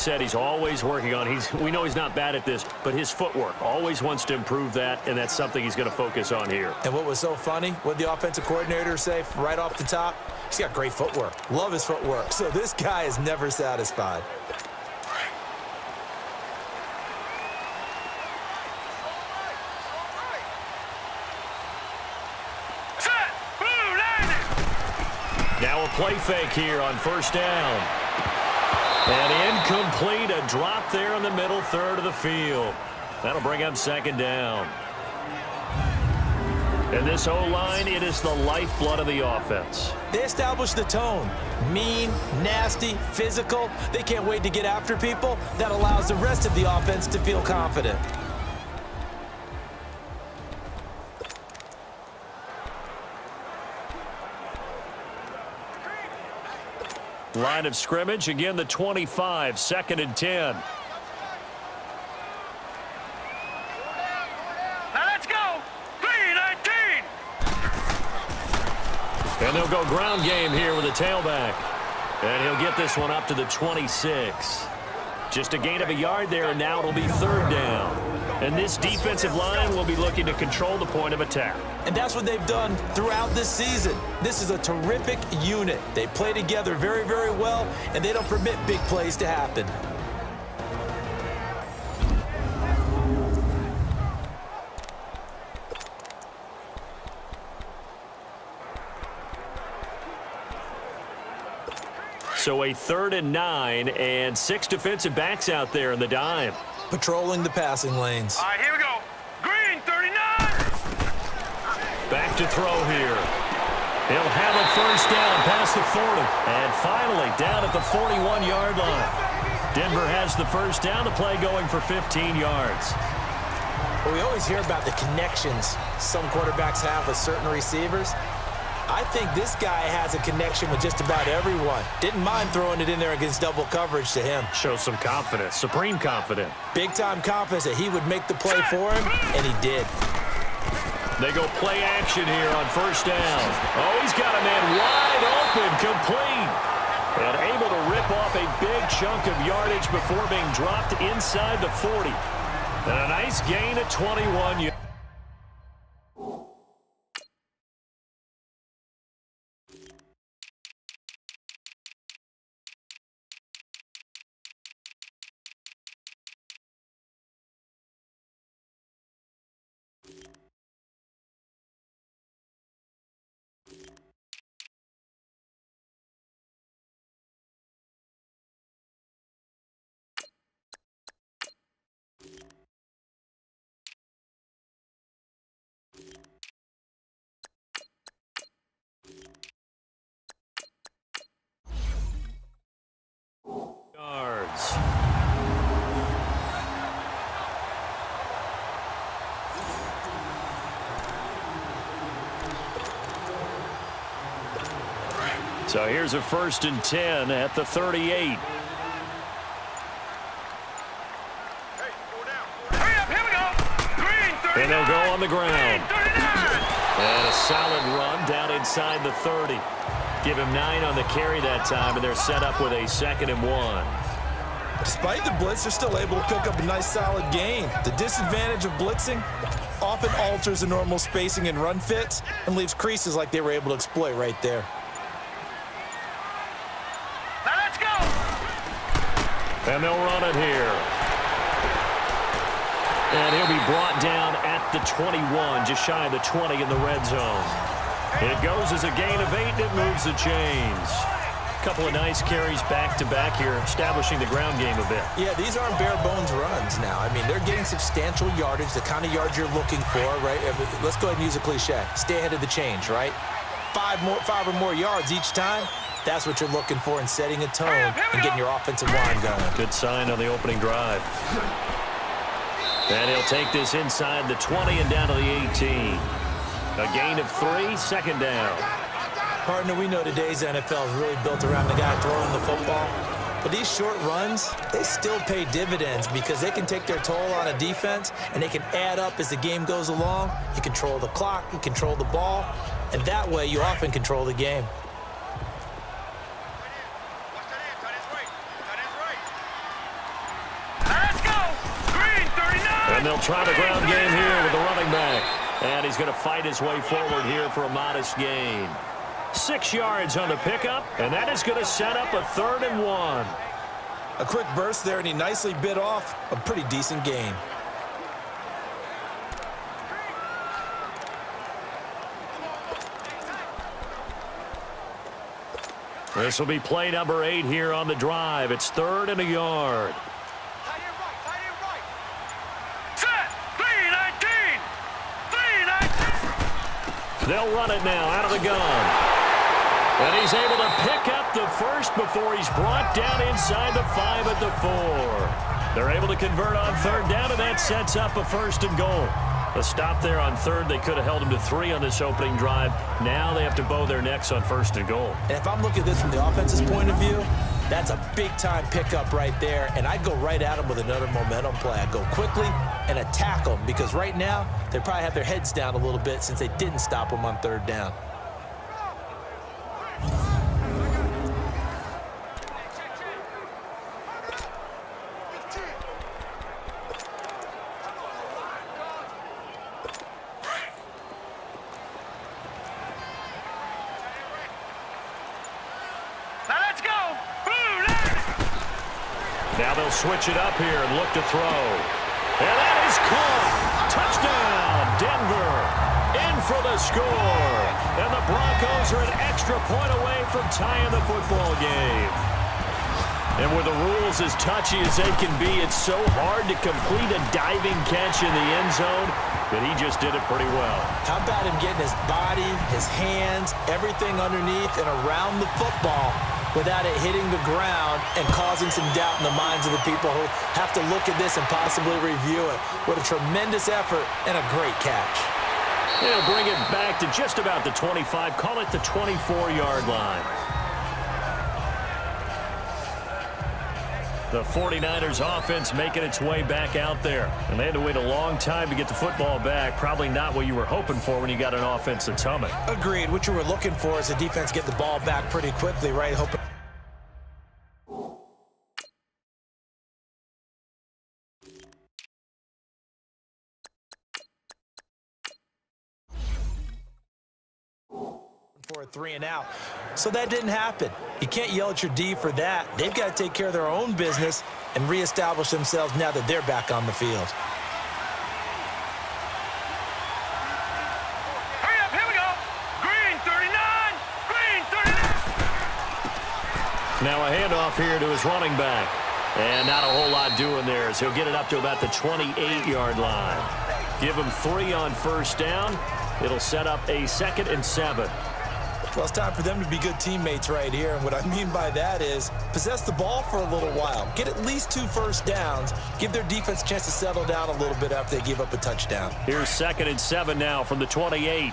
said he's always working on. We know he's not bad at this, but his footwork, always wants to improve that, and that's something he's going to focus on here. And what was so funny, what the offensive coordinator say right off the top? He's got great footwork. Love his footwork. So this guy is never satisfied. Now a play fake here on first down. And incomplete, a drop there in the middle third of the field. That'll bring up second down. And this O-line, it is the lifeblood of the offense. They establish the tone. Mean, nasty, physical. They can't wait to get after people. That allows the rest of the offense to feel confident. Line of scrimmage, again the 25, 2nd and 10. Now let's go! 3-19! And they'll go ground game here with a tailback. And he'll get this one up to the 26. Just a gain of a yard there, and now it'll be third down. And this defensive line will be looking to control the point of attack. And that's what they've done throughout this season. This is a terrific unit. They play together very, very well, and they don't permit big plays to happen. So a 3rd and 9, and 6 defensive backs out there in the dime. Patrolling the passing lanes. All right, here we go. Green, 39! Back to throw here. He'll have a first down past the 40. And finally down at the 41-yard line. Denver has the first down, the play going for 15 yards. Well, we always hear about the connections some quarterbacks have with certain receivers. I think this guy has a connection with just about everyone. Didn't mind throwing it in there against double coverage to him. Shows some confidence, supreme confidence. Big-time confidence that he would make the play for him, and he did. They go play action here on first down. Oh, he's got a man wide open, complete. And able to rip off a big chunk of yardage before being dropped inside the 40. And a nice gain at 21 yards. So here's a 1st and 10 at the 38. And they'll go on the ground. And a solid run down inside the 30. Give him 9 on the carry that time, and they're set up with a 2nd and 1. Despite the blitz, they're still able to pick up a nice solid gain. The disadvantage of blitzing often alters the normal spacing and run fits and leaves creases like they were able to exploit right there. Now let's go! And they'll run it here. And he'll be brought down at the 21, just shy of the 20 in the red zone. It goes as a gain of 8, and it moves the chains. Couple of nice carries back-to-back here, establishing the ground game a bit. Yeah, these aren't bare-bones runs now. I mean, they're getting substantial yardage, the kind of yards you're looking for, right? Let's go ahead and use a cliche. Stay ahead of the change, right? 5 or more yards each time. That's what you're looking for in setting a tone and getting your offensive line going. Good sign on the opening drive. And he'll take this inside the 20 and down to the 18. A gain of 3, 2nd down. Partner, we know today's NFL is really built around the guy throwing the football. But these short runs, they still pay dividends because they can take their toll on a defense and they can add up as the game goes along. You control the clock, you control the ball, and that way you often control the game. And they'll try the ground game here with the running back. And he's going to fight his way forward here for a modest gain. 6 yards on the pickup, and that is going to set up a 3rd and 1. A quick burst there, and he nicely bit off a pretty decent gain. This will be play number 8 here on the drive. It's 3rd and a yard. Set. 3-19. 3-19. They'll run it now out of the gun. And he's able to pick up the first before he's brought down inside the 5 at the 4. They're able to convert on 3rd down, and that sets up a 1st and goal. A stop there on 3rd. They could have held him to 3 on this opening drive. Now they have to bow their necks on 1st and goal. And if I'm looking at this from the offense's point of view, that's a big-time pickup right there, and I'd go right at him with another momentum play. I'd go quickly and attack them, because right now they probably have their heads down a little bit since they didn't stop him on 3rd down. Now they'll switch it up here and look to throw. And that is caught. Touchdown, Denver. In for the score. And the Broncos are an extra point away from tying the football game. And with the rules as touchy as they can be, it's so hard to complete a diving catch in the end zone, but he just did it pretty well. How about him getting his body, his hands, everything underneath and around the football without it hitting the ground and causing some doubt in the minds of the people who have to look at this and possibly review it. What a tremendous effort and a great catch. They'll bring it back to just about the 25, call it the 24-yard line. The 49ers offense making its way back out there. And they had to wait a long time to get the football back. Probably not what you were hoping for when you got an offense that's humming. Agreed. What you were looking for is the defense get the ball back pretty quickly, right? Hoping. For a 3 and out. So that didn't happen. You can't yell at your D for that. They've got to take care of their own business and reestablish themselves now that they're back on the field. Hurry up, here we go. Green 39. Green 39. Now a handoff here to his running back. And not a whole lot doing there, as he'll get it up to about the 28-yard line. Give him 3 on 1st down. It'll set up a 2nd and 7. Well, it's time for them to be good teammates right here. And what I mean by that is possess the ball for a little while. Get at least 2 first downs. Give their defense a chance to settle down a little bit after they give up a touchdown. Here's 2nd and 7 now from the 28.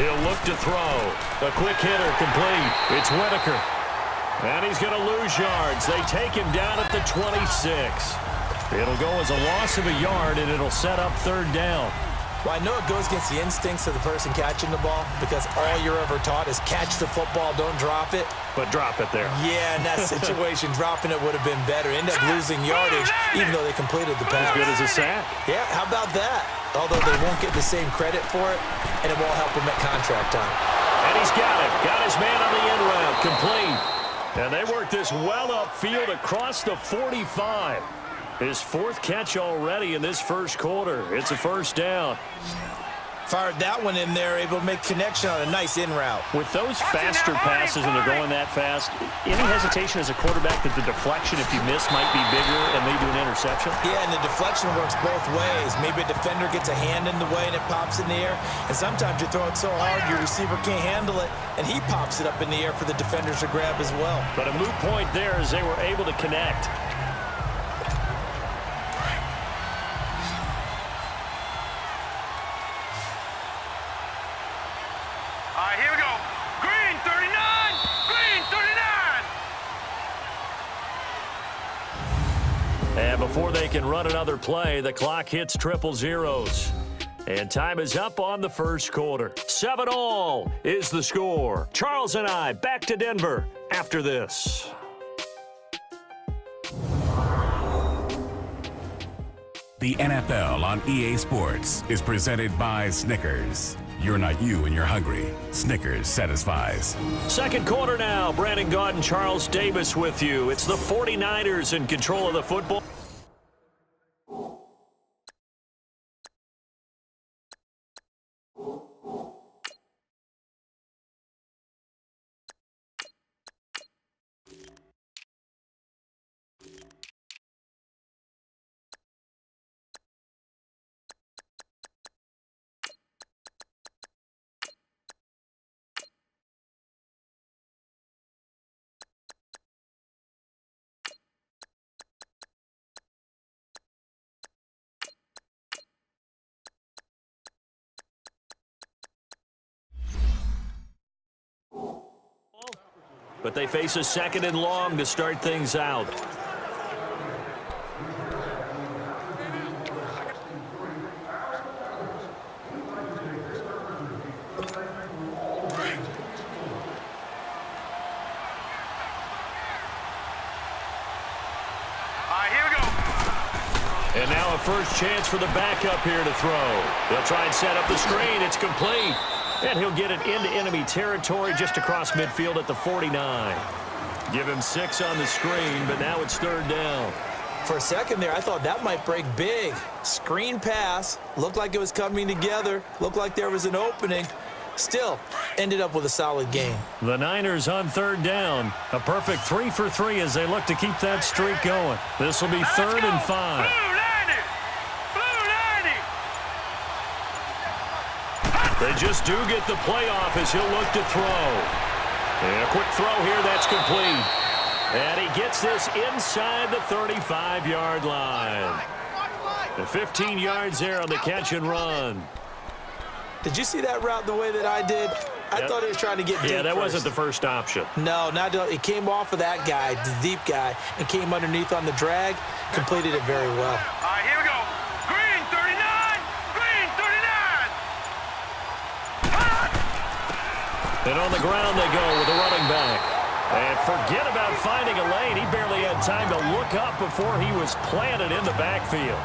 He'll look to throw. A quick hitter complete. It's Whitaker. And he's going to lose yards. They take him down at the 26. It'll go as a loss of a yard, and it'll set up 3rd down. Well, I know it goes against the instincts of the person catching the ball, because all you're ever taught is catch the football, don't drop it. But drop it there. Yeah, in that situation, dropping it would have been better. End up losing yardage, even though they completed the pass. As good as a sack. Yeah, how about that? Although they won't get the same credit for it, and it won't help them at contract time. And he's got it. Got his man on the end route. Complete. And they work this well upfield across the 45. His 4th catch already in this first quarter. It's a 1st down. Fired that one in there, able to make connection on a nice in route. With those faster passes and they're going that fast, any hesitation as a quarterback that the deflection, if you miss, might be bigger and lead to an interception? Yeah, and the deflection works both ways. Maybe a defender gets a hand in the way and it pops in the air. And sometimes you throw it so hard your receiver can't handle it, and he pops it up in the air for the defenders to grab as well. But a moot point there as they were able to connect. Here we go. Green 39. Green 39. And before they can run another play, the clock hits triple zeros. And time is up on the first quarter. 7-all is the score. Charles and I back to Denver after this. The NFL on EA Sports is presented by Snickers. You're not you when you're hungry. Snickers satisfies. Second quarter now. Brandon Gaud and Charles Davis with you. It's the 49ers in control of the football. But they face a second and long to start things out. Here we go. And now a first chance for the backup here to throw. They'll try and set up the screen. It's complete. And he'll get it into enemy territory just across midfield at the 49. Give him 6 on the screen, but now it's third down. For a second there, I thought that might break big. Screen pass. Looked like it was coming together. Looked like there was an opening. Still, ended up with a solid gain. The Niners on third down. A perfect 3 for 3 as they look to keep that streak going. This will be third and 5. They just do get the playoff as he'll look to throw. And a quick throw here, that's complete. And he gets this inside the 35-yard line. The 15 yards there on the catch and run. Did you see that route the way that I did? I thought he was trying to get deep. Yeah, that first. wasn't the first option. No, not it came off of that guy, the deep guy, and came underneath on the drag. Completed it very well. Here we go. Green 39. Green 39. And on the ground they go with a running back. And forget about finding a lane. He barely had time to look up before he was planted in the backfield.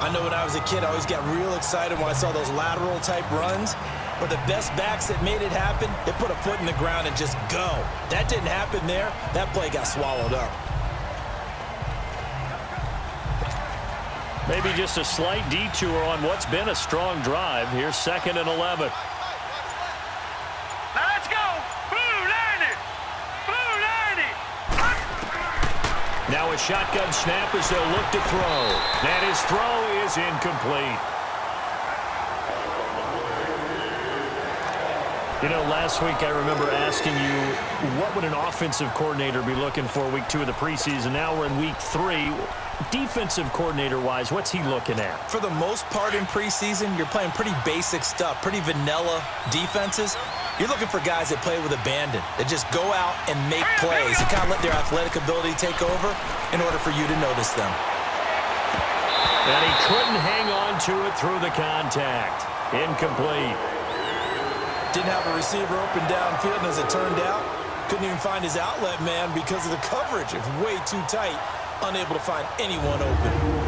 I know when I was a kid, I always got real excited when I saw those lateral-type runs. But the best backs that made it happen, they put a foot in the ground and just go. That didn't happen there. That play got swallowed up. Maybe just a slight detour on what's been a strong drive. Here's second and 11. Now let's go. Blue 90. Blue 90. Now a shotgun snap as they'll look to throw. And his throw is incomplete. You know, last week I remember asking you, what would an offensive coordinator be looking for week 2 of the preseason? Now we're in week 3. Defensive coordinator-wise, what's he looking at? For the most part in preseason, you're playing pretty basic stuff, pretty vanilla defenses. You're looking for guys that play with abandon, that just go out and make plays and kind of let their athletic ability take over in order for you to notice them. And he couldn't hang on to it through the contact. Incomplete. Didn't have a receiver open downfield, and as it turned out, couldn't even find his outlet man because of the coverage. It was way too tight, unable to find anyone open.